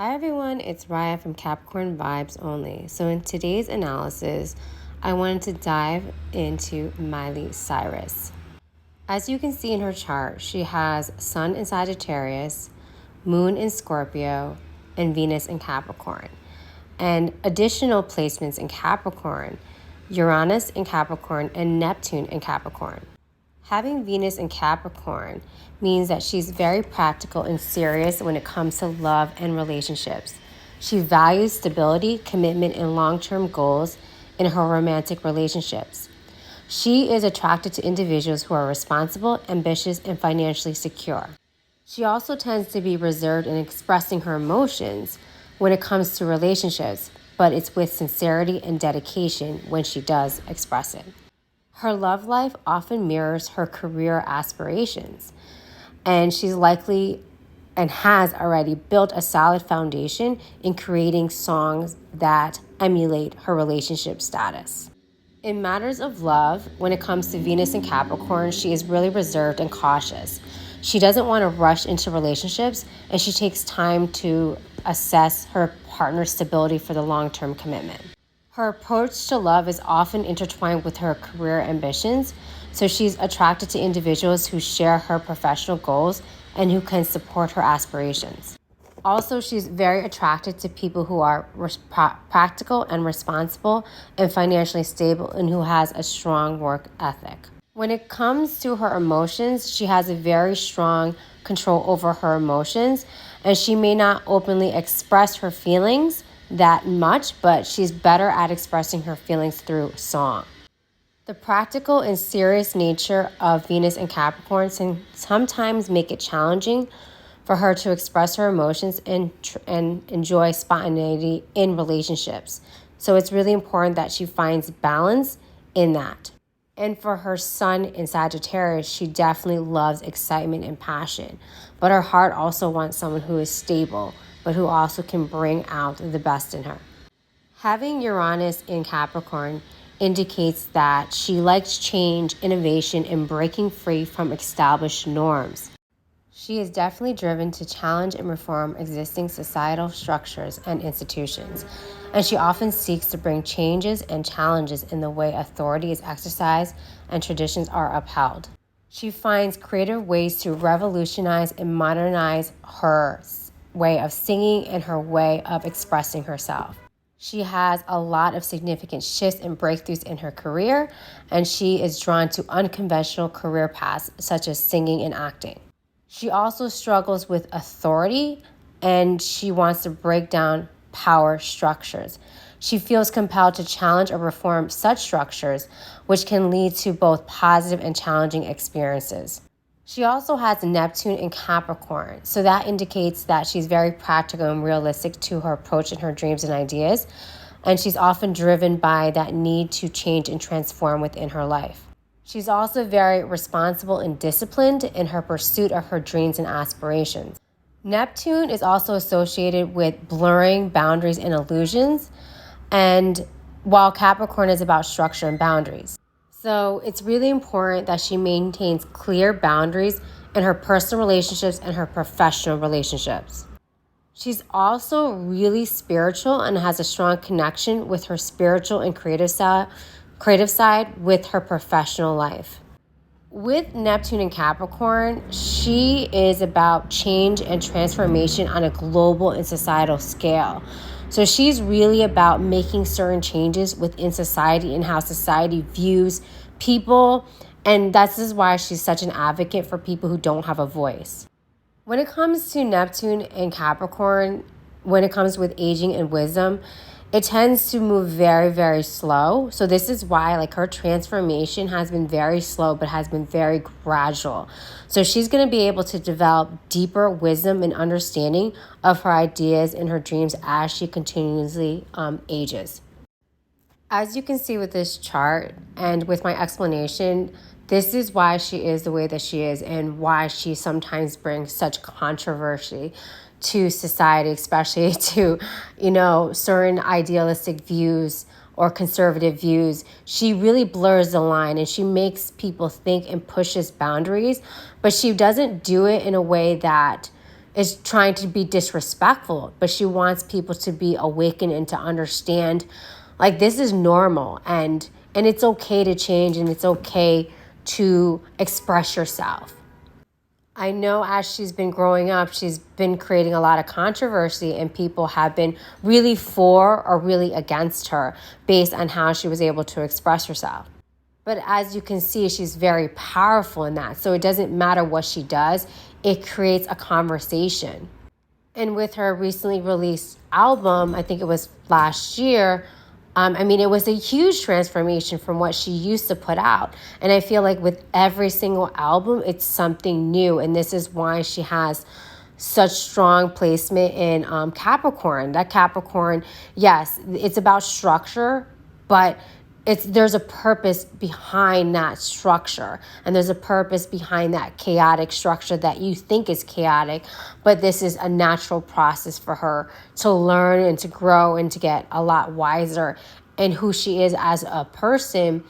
Hi everyone, it's Raya from Capricorn Vibes Only. So in today's analysis, I wanted to dive into Miley Cyrus. As you can see in her chart, she has Sun in Sagittarius, Moon in Scorpio, and Venus in Capricorn. And additional placements in Capricorn, Uranus in Capricorn, and Neptune in Capricorn. Having Venus in Capricorn means that she's very practical and serious when it comes to love and relationships. She values stability, commitment, and long-term goals in her romantic relationships. She is attracted to individuals who are responsible, ambitious, and financially secure. She also tends to be reserved in expressing her emotions when it comes to relationships, but it's with sincerity and dedication when she does express it. Her love life often mirrors her career aspirations, and she's likely and has already built a solid foundation in creating songs that emulate her relationship status. In matters of love, when it comes to Venus and Capricorn, she is really reserved and cautious. She doesn't want to rush into relationships, and she takes time to assess her partner's stability for the long-term commitment. Her approach to love is often intertwined with her career ambitions, so she's attracted to individuals who share her professional goals and who can support her aspirations. Also, she's very attracted to people who are practical and responsible and financially stable and who has a strong work ethic. When it comes to her emotions, she has a very strong control over her emotions, and she may not openly express her feelings that much, but she's better at expressing her feelings through song. The practical and serious nature of Venus and Capricorn can sometimes make it challenging for her to express her emotions and enjoy spontaneity in relationships. So it's really important that she finds balance in that. And for her Sun in Sagittarius, she definitely loves excitement and passion, but her heart also wants someone who is stable, but who also can bring out the best in her. Having Uranus in Capricorn indicates that she likes change, innovation, and breaking free from established norms. She is definitely driven to challenge and reform existing societal structures and institutions, and she often seeks to bring changes and challenges in the way authority is exercised and traditions are upheld. She finds creative ways to revolutionize and modernize her way of singing and her way of expressing herself. She has a lot of significant shifts and breakthroughs in her career, and she is drawn to unconventional career paths such as singing and acting. She also struggles with authority, and she wants to break down power structures. She feels compelled to challenge or reform such structures, which can lead to both positive and challenging experiences. She also has Neptune in Capricorn, so that indicates that she's very practical and realistic to her approach and her dreams and ideas, and she's often driven by that need to change and transform within her life. She's also very responsible and disciplined in her pursuit of her dreams and aspirations. Neptune is also associated with blurring boundaries and illusions, and while Capricorn is about structure and boundaries. So it's really important that she maintains clear boundaries in her personal relationships and her professional relationships. She's also really spiritual and has a strong connection with her spiritual and creative side with her professional life. With Neptune and Capricorn, she is about change and transformation on a global and societal scale. So she's really about making certain changes within society and how society views people. And this is why she's such an advocate for people who don't have a voice. When it comes to Neptune and Capricorn, when it comes with aging and wisdom, it tends to move very, very slow. So this is why her transformation has been very slow, but has been very gradual. So she's going to be able to develop deeper wisdom and understanding of her ideas and her dreams as she continuously ages. As you can see with this chart and with my explanation, this is why she is the way that she is and why she sometimes brings such controversy to society, especially to, certain idealistic views or conservative views. She really blurs the line and she makes people think and pushes boundaries, but she doesn't do it in a way that is trying to be disrespectful, but she wants people to be awakened and to understand like this is normal, and it's okay to change, and it's okay to express yourself. I know as she's been growing up, she's been creating a lot of controversy, and people have been really for or really against her based on how she was able to express herself. But as you can see, she's very powerful in that. So it doesn't matter what she does, it creates a conversation. And with her recently released album, I think it was last year, it was a huge transformation from what she used to put out. And I feel like with every single album, it's something new. And this is why she has such strong placement in Capricorn. That Capricorn, yes, it's about structure, but there's a purpose behind that structure, and there's a purpose behind that chaotic structure that you think is chaotic, but this is a natural process for her to learn and to grow and to get a lot wiser in who she is as a person,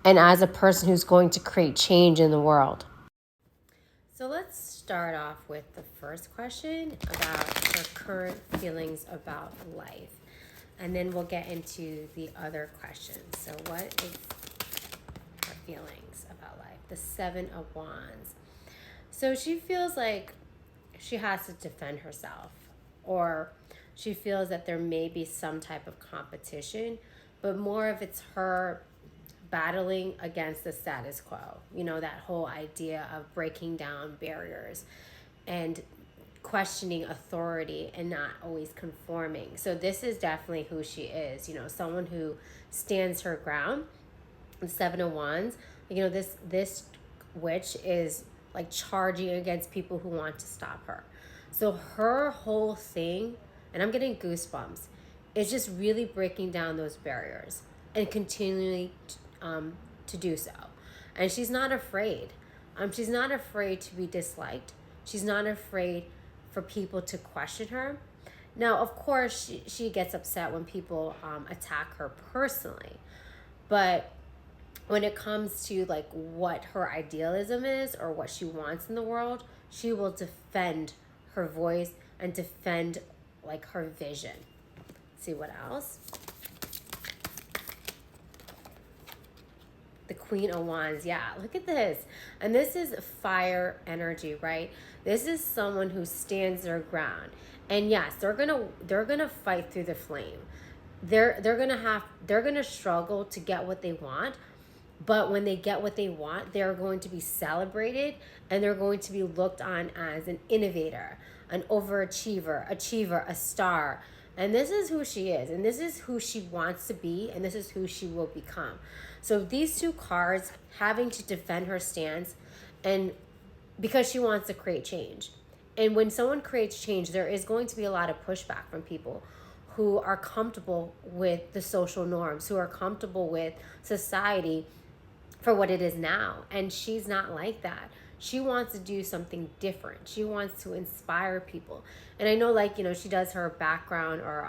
and as a person who's going to create change in the world. So let's start off with the first question about her current feelings about life. And then we'll get into the other questions. So what is her feelings about life? The Seven of Wands. So she feels like she has to defend herself, or she feels that there may be some type of competition, but more of it's her battling against the status quo. You know, that whole idea of breaking down barriers and questioning authority and not always conforming. So this is definitely who she is, someone who stands her ground. The Seven of Wands, this witch is like charging against people who want to stop her. So her whole thing, and I'm getting goosebumps, is just really breaking down those barriers and continually to do so. And she's not afraid. She's not afraid to be disliked. She's not afraid for people to question her. Now, of course, she gets upset when people attack her personally. But when it comes to like what her idealism is or what she wants in the world, she will defend her voice and defend like her vision. Let's see what else. The Queen of Wands. Yeah, look at this. And this is fire energy, right? This is someone who stands their ground. And yes, they're gonna fight through the flame. They're gonna struggle to get what they want. But when they get what they want, they're going to be celebrated, and they're going to be looked on as an innovator, an overachiever, a star. And this is who she is, and this is who she wants to be, and this is who she will become. So these two cards, having to defend her stance, and because she wants to create change. And when someone creates change, there is going to be a lot of pushback from people who are comfortable with the social norms, who are comfortable with society for what it is now. And she's not like that. She wants to do something different. She wants to inspire people. And I know, she does her background or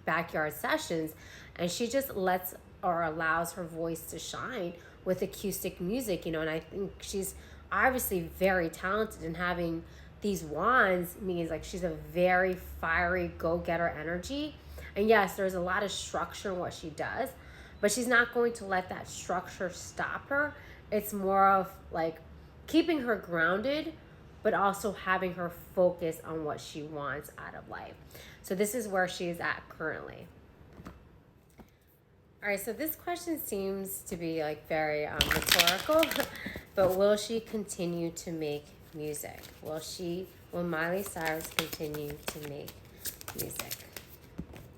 backyard sessions, and she just lets or allows her voice to shine with acoustic music, and I think she's obviously very talented, and having these wands means like she's a very fiery go-getter energy. And yes, there's a lot of structure in what she does, but she's not going to let that structure stop her. It's more of like keeping her grounded, but also having her focus on what she wants out of life. So this is where she is at currently. All right, so this question seems to be like very rhetorical, but will she continue to make music? Will Miley Cyrus continue to make music?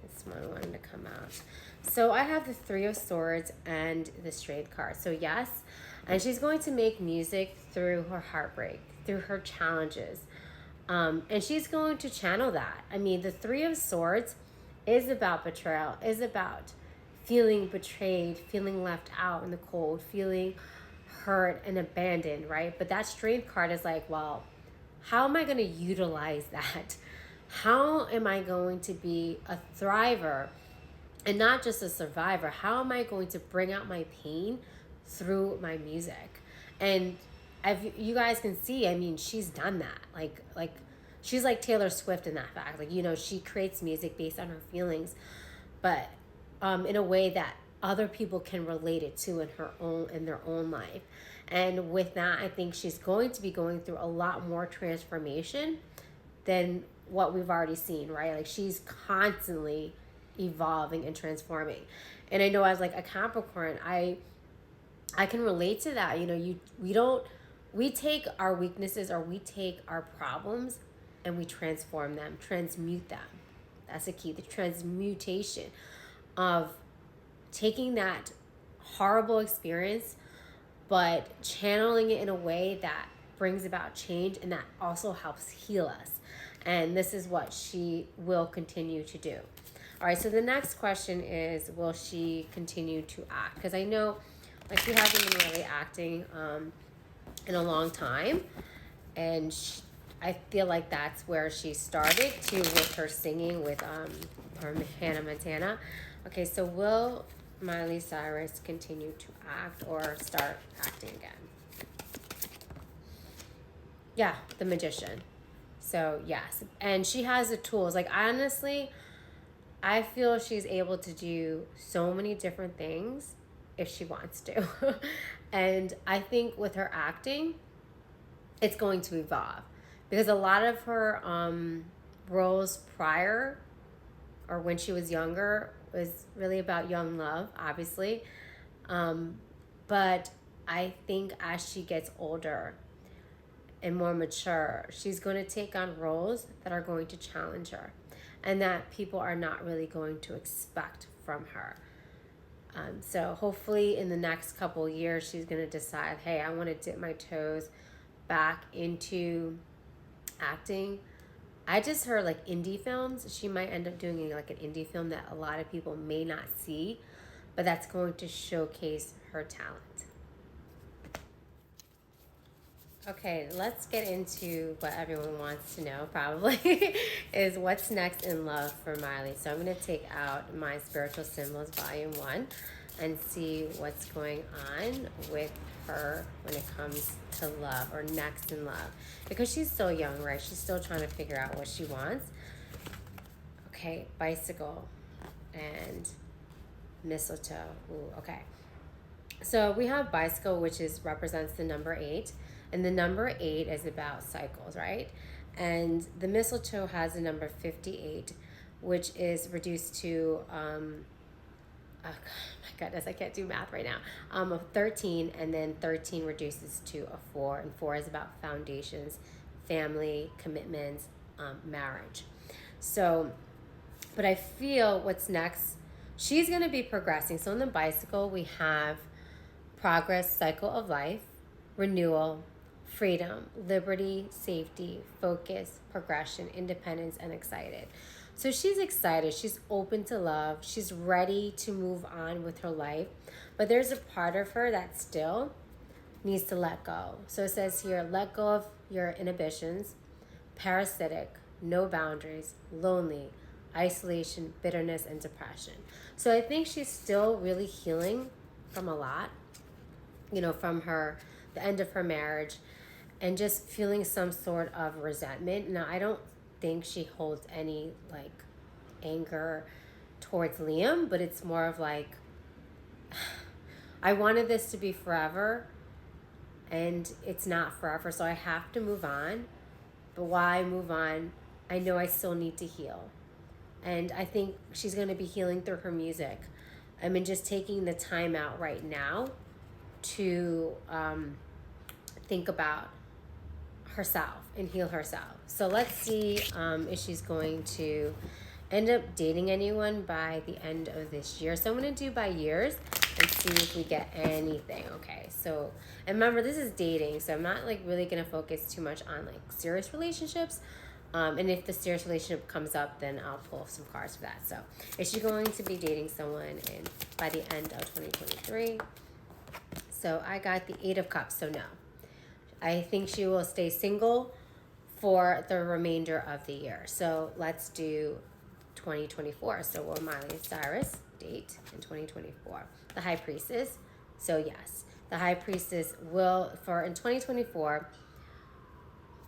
This one wanted to come out. So I have the Three of Swords and the Strength card. So yes, and she's going to make music through her heartbreak, through her challenges. And she's going to channel that. The Three of Swords is about betrayal, is about feeling betrayed, feeling left out in the cold, feeling hurt and abandoned, right? But that Strength card is like, well, how am I going to utilize that? How am I going to be a thriver and not just a survivor? How am I going to bring out my pain through my music? And you guys can see, she's done that. Like she's like Taylor Swift in that fact. Like, you know, she creates music based on her feelings, but in a way that other people can relate it to in their own life. And with that, I think she's going to be going through a lot more transformation than what we've already seen, right? Like, she's constantly evolving and transforming. And I know as like a Capricorn, I can relate to that. You know, we take our weaknesses or we take our problems and we transform them, transmute them. That's the key, the transmutation of taking that horrible experience, but channeling it in a way that brings about change and that also helps heal us. And this is what she will continue to do. All right, so the next question is, will she continue to act? Because I know, like, she hasn't been really acting in a long time, and I feel like that's where she started to with her singing with her Hannah Montana. Okay, so will Miley Cyrus continue to act or start acting again? Yeah, the Magician. So yes, and she has the tools. Like, honestly, I feel she's able to do so many different things if she wants to. And I think with her acting, it's going to evolve, because a lot of her roles prior or when she was younger was really about young love, obviously. But I think as she gets older and more mature, she's going to take on roles that are going to challenge her and that people are not really going to expect from her. So hopefully in the next couple of years, she's going to decide, hey, I want to dip my toes back into acting. I just heard like indie films. She might end up doing like an indie film that a lot of people may not see, but that's going to showcase her talent. Okay, let's get into what everyone wants to know probably is what's next in love for Miley. So I'm going to take out my Spiritual Symbols Volume 1 and see what's going on with her when it comes to love, or next in love. Because she's still young, right? She's still trying to figure out what she wants. Okay, bicycle and mistletoe. Ooh, okay. So we have bicycle, which represents the number 8. And the number 8 is about cycles, right? And the mistletoe has the number 58, which is reduced to, oh my goodness, I can't do math right now, of 13, and then 13 reduces to a 4, and 4 is about foundations, family, commitments, marriage. So, but I feel what's next, she's going to be progressing. So in the bicycle, we have progress, cycle of life, renewal, freedom, liberty, safety, focus, progression, independence, and excited. So she's excited. She's open to love. She's ready to move on with her life. But there's a part of her that still needs to let go. So it says here, let go of your inhibitions, parasitic, no boundaries, lonely, isolation, bitterness, and depression. So I think she's still really healing from a lot, you know, from the end of her marriage, and just feeling some sort of resentment. Now, I don't think she holds any like anger towards Liam, but it's more of like, I wanted this to be forever and it's not forever, so I have to move on. But while I move on, I know I still need to heal. And I think she's going to be healing through her music. I mean, just taking the time out right now to think about herself and heal herself. So let's see if she's going to end up dating anyone by the end of this year. So I'm going to do by years and see if we get anything. Okay, so, and remember, this is dating, so I'm not like really going to focus too much on like serious relationships. And if the serious relationship comes up, then I'll pull some cards for that. So is she going to be dating someone by the end of 2023? So I got the 8 of Cups, so no. I think she will stay single for the remainder of the year. So let's do 2024. So will Miley Cyrus date in 2024? The High Priestess. So yes, the High Priestess will, in 2024,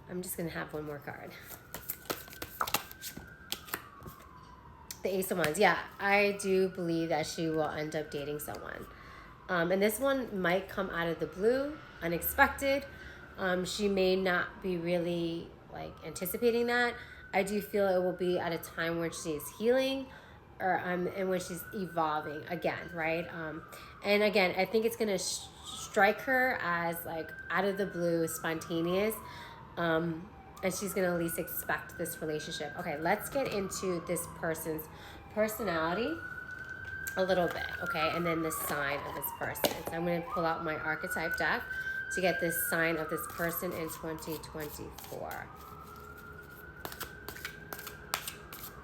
I'm just going to have one more card. The Ace of Wands. Yeah, I do believe that she will end up dating someone. And this one might come out of the blue, unexpected. She may not be really like anticipating that. I do feel it will be at a time when she's healing, or and when she's evolving again, right? And again, I think it's gonna strike her as like out of the blue, spontaneous, and she's gonna at least expect this relationship. Okay, let's get into this person's personality a little bit, okay, and then the sign of this person. So I'm going to pull out my archetype deck to get this sign of this person in 2024.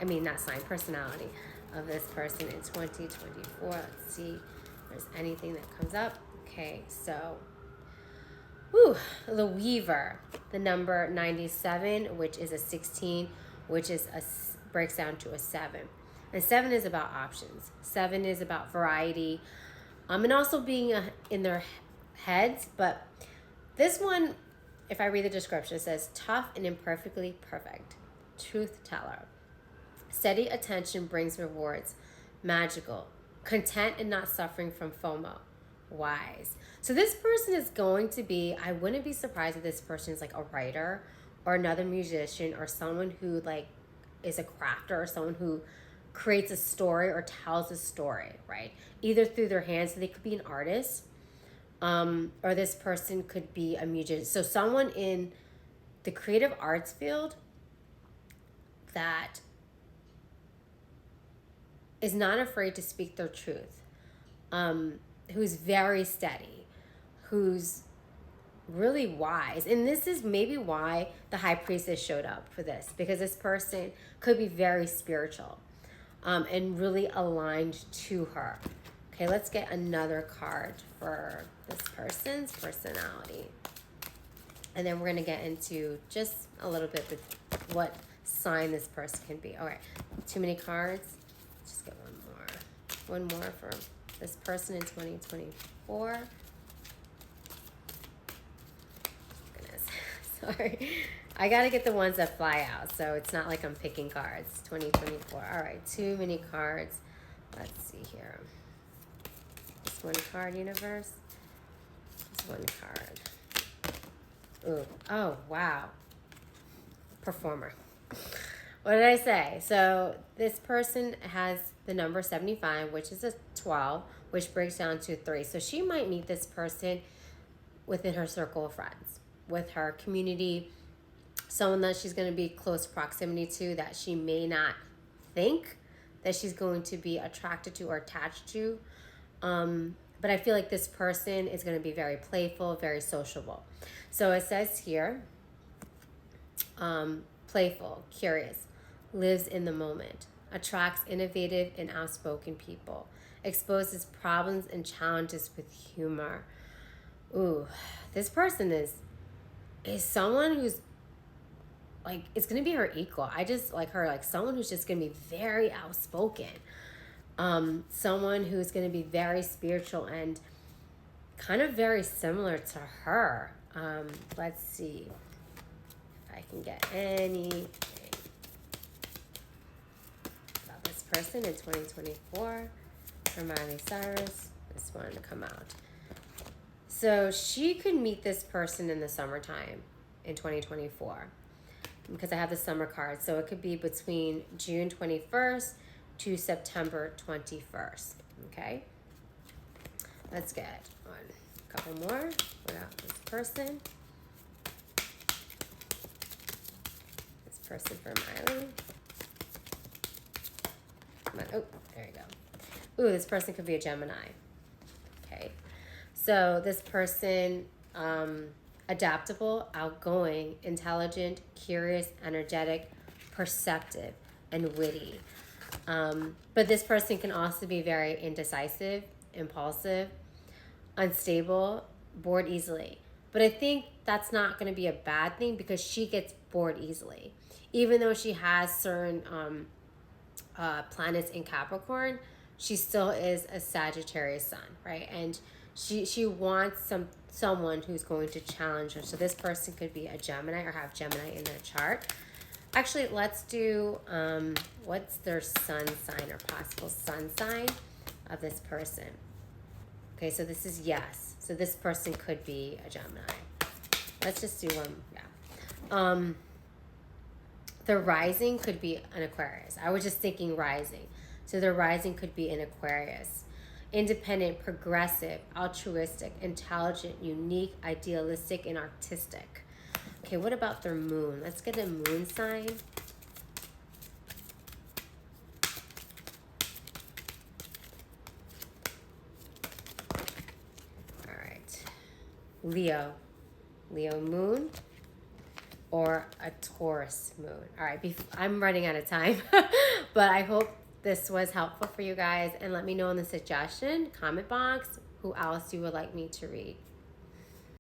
I mean, not sign, personality of this person in 2024. Let's see if there's anything that comes up. Okay, so, the Weaver, the number 97, which is a 16, which is breaks down to a 7. And 7 is about options. 7 is about variety, and also being in their heads. But this one, if I read the description, it says tough and imperfectly perfect, truth teller, steady attention brings rewards, magical, content and not suffering from FOMO, wise. So this person is going to be, I wouldn't be surprised if this person is like a writer or another musician or someone who like is a crafter or someone who creates a story or tells a story, right? Either through their hands, so they could be an artist, or this person could be a musician. So someone in the creative arts field that is not afraid to speak their truth, who's very steady, who's really wise. And this is maybe why the High Priestess showed up for this, because this person could be very spiritual, and really aligned to her. Okay, let's get another card for this person's personality. And then we're going to get into just a little bit with what sign this person can be. All right, too many cards. Just get one more. One more for this person in 2024. Goodness, sorry. I got to get the ones that fly out, so it's not like I'm picking cards. 2024. All right, too many cards. Let's see here. Just one card, universe. Just one card. Ooh. Oh, wow. Performer. What did I say? So this person has the number 75, which is a 12, which breaks down to 3. So she might meet this person within her circle of friends, with her community, someone that she's going to be close proximity to that she may not think that she's going to be attracted to or attached to. But I feel like this person is going to be very playful, very sociable. So it says here, playful, curious, lives in the moment, attracts innovative and outspoken people, exposes problems and challenges with humor. Ooh, this person is someone who's like, it's going to be her equal. I just like her, like someone who's just going to be very outspoken. Someone who's going to be very spiritual and kind of very similar to her. Let's see if I can get anything about this person in 2024 for Miley Cyrus. This one to come out. So she could meet this person in the summertime in 2024. Because I have the summer card. So it could be between June 21st to September 21st. Okay? Let's get a couple more without this person. This person for Miley. Come on. Oh, there you go. Ooh, this person could be a Gemini. Okay. So this person, adaptable, outgoing, intelligent, curious, energetic, perceptive, and witty. But this person can also be very indecisive, impulsive, unstable, bored easily. But I think that's not going to be a bad thing because she gets bored easily. Even though she has certain planets in Capricorn, she still is a Sagittarius sun, right? And she wants someone who's going to challenge her. So this person could be a Gemini or have Gemini in their chart. Actually, let's do what's their sun sign or possible sun sign of this person. Okay, so this is yes. So this person could be a Gemini. Let's just do one. Yeah. The rising could be an Aquarius. I was just thinking rising. So the rising could be an Aquarius. Independent, progressive, altruistic, intelligent, unique, idealistic, and artistic. Okay, what about their moon? Let's get a moon sign. All right. Leo. Leo moon or a Taurus moon. All right, I'm running out of time, but I hope this was helpful for you guys. And let me know in the suggestion comment box who else you would like me to read.